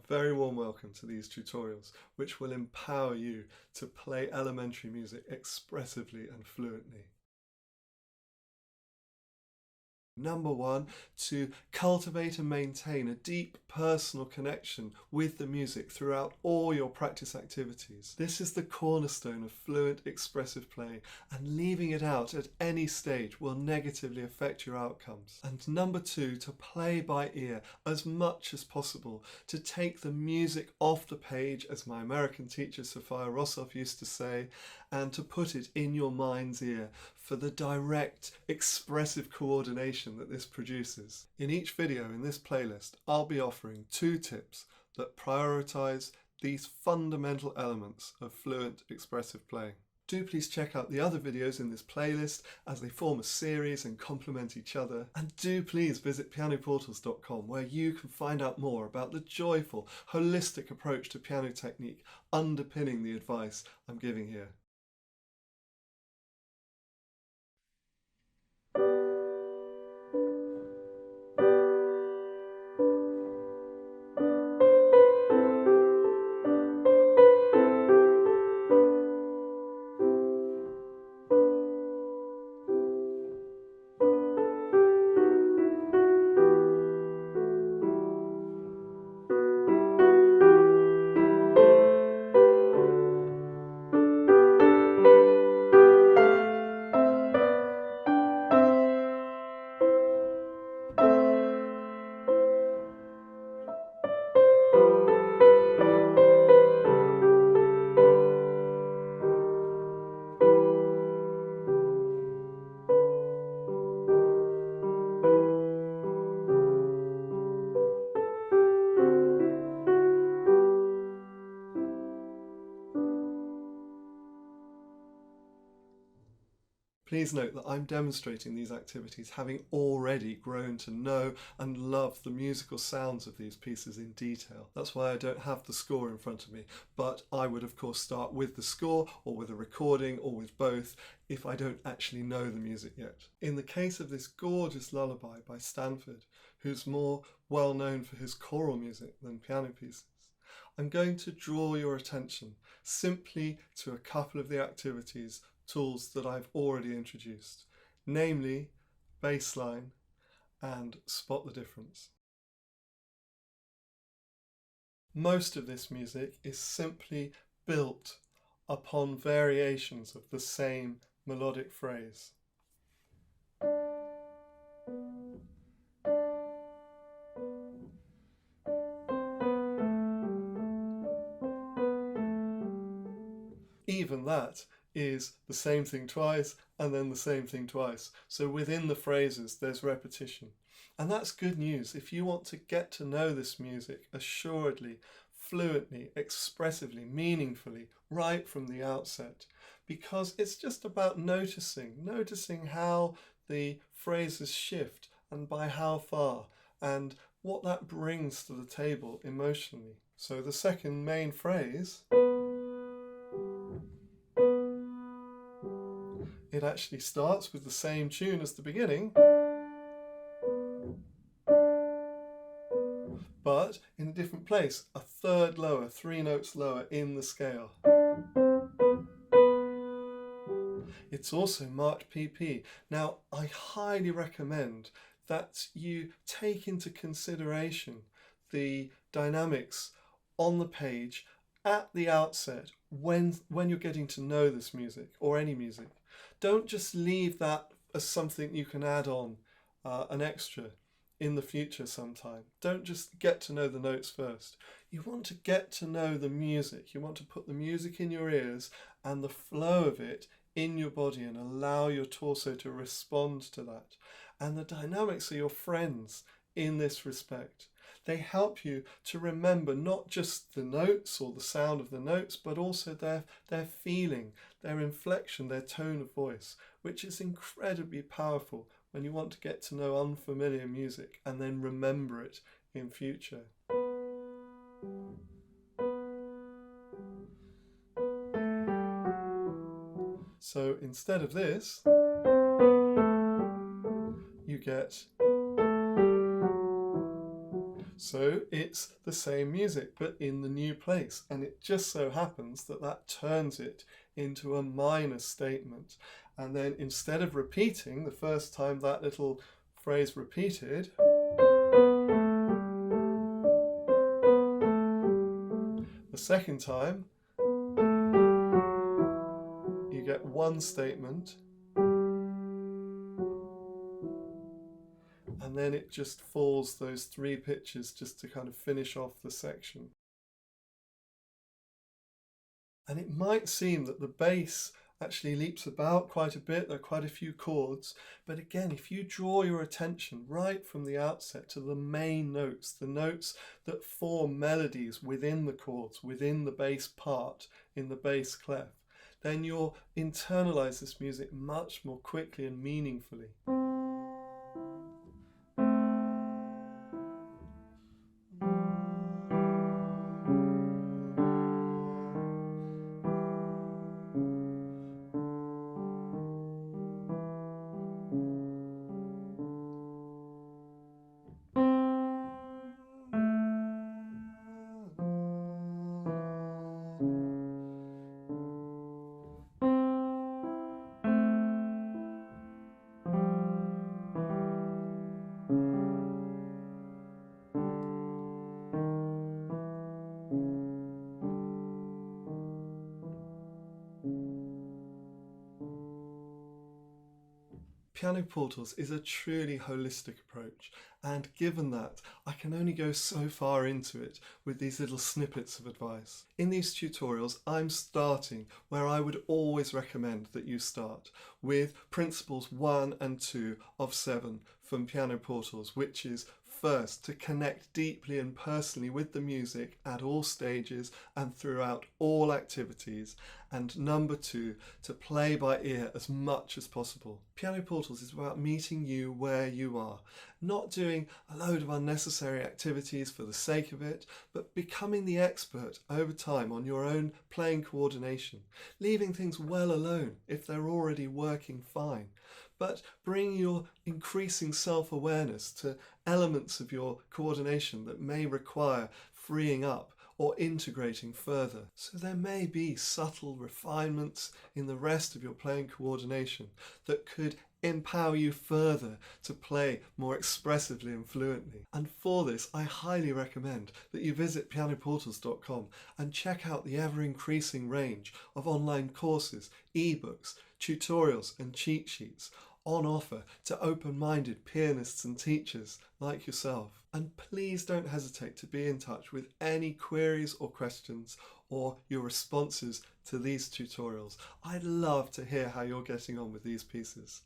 very warm welcome to these tutorials, which will empower you to play elementary music expressively and fluently. Number one, to cultivate and maintain a deep personal connection with the music throughout all your practice activities. This is the cornerstone of fluent expressive playing, and leaving it out at any stage will negatively affect your outcomes. And number two, to play by ear as much as possible, to take the music off the page, as my American teacher Sophia Rossoff used to say, and to put it in your mind's ear for the direct expressive coordination that this produces. In each video in this playlist, I'll be offering 2 tips that prioritize these fundamental elements of fluent expressive playing. Do please check out the other videos in this playlist as they form a series and complement each other. And do please visit pianoportals.com, where you can find out more about the joyful, holistic approach to piano technique underpinning the advice I'm giving here. Please note that I'm demonstrating these activities having already grown to know and love the musical sounds of these pieces in detail. That's why I don't have the score in front of me, but I would of course start with the score or with a recording or with both if I don't actually know the music yet. In the case of this gorgeous lullaby by Stanford, who's more well known for his choral music than piano pieces, I'm going to draw your attention simply to a couple of the activities tools that I've already introduced, namely baseline and spot the difference. Most of this music is simply built upon variations of the same melodic phrase. Even that is the same thing twice and then the same thing twice. So within the phrases there's repetition. And that's good news if you want to get to know this music assuredly, fluently, expressively, meaningfully, right from the outset. Because it's just about noticing how the phrases shift and by how far, and what that brings to the table emotionally. So the second main phrase, it actually starts with the same tune as the beginning, but in a different place, a third lower, 3 notes lower in the scale. It's also marked PP. Now, I highly recommend that you take into consideration the dynamics on the page at the outset when you're getting to know this music or any music. Don't just leave that as something you can add on, an extra in the future sometime. Don't just get to know the notes first. You want to get to know the music. You want to put the music in your ears and the flow of it in your body and allow your torso to respond to that. And the dynamics are your friends in this respect. They help you to remember not just the notes or the sound of the notes, but also their feeling, their inflection, their tone of voice, which is incredibly powerful when you want to get to know unfamiliar music and then remember it in future. So instead of this, you get So it's the same music, but in the new place. And it just so happens that that turns it into a minor statement. And then instead of repeating the first time that little phrase repeated, the second time, you get one statement, and then it just falls those 3 pitches just to kind of finish off the section. And it might seem that the bass actually leaps about quite a bit, there are quite a few chords, but again, if you draw your attention right from the outset to the main notes, the notes that form melodies within the chords, within the bass part, in the bass clef, then you'll internalize this music much more quickly and meaningfully. Piano Portals is a truly holistic approach, and given that, I can only go so far into it with these little snippets of advice. In these tutorials, I'm starting where I would always recommend that you start, with principles 1 and 2 of 7 from Piano Portals, which is first, to connect deeply and personally with the music at all stages and throughout all activities, and number 2, to play by ear as much as possible. Piano Portals is about meeting you where you are, not doing a load of unnecessary activities for the sake of it, but becoming the expert over time on your own playing coordination, leaving things well alone if they're already working fine, but bring your increasing self-awareness to elements of your coordination that may require freeing up or integrating further. So there may be subtle refinements in the rest of your playing coordination that could empower you further to play more expressively and fluently. And for this, I highly recommend that you visit pianoportals.com and check out the ever-increasing range of online courses, ebooks, tutorials and cheat sheets on offer to open-minded pianists and teachers like yourself. And please don't hesitate to be in touch with any queries or questions or your responses to these tutorials. I'd love to hear how you're getting on with these pieces.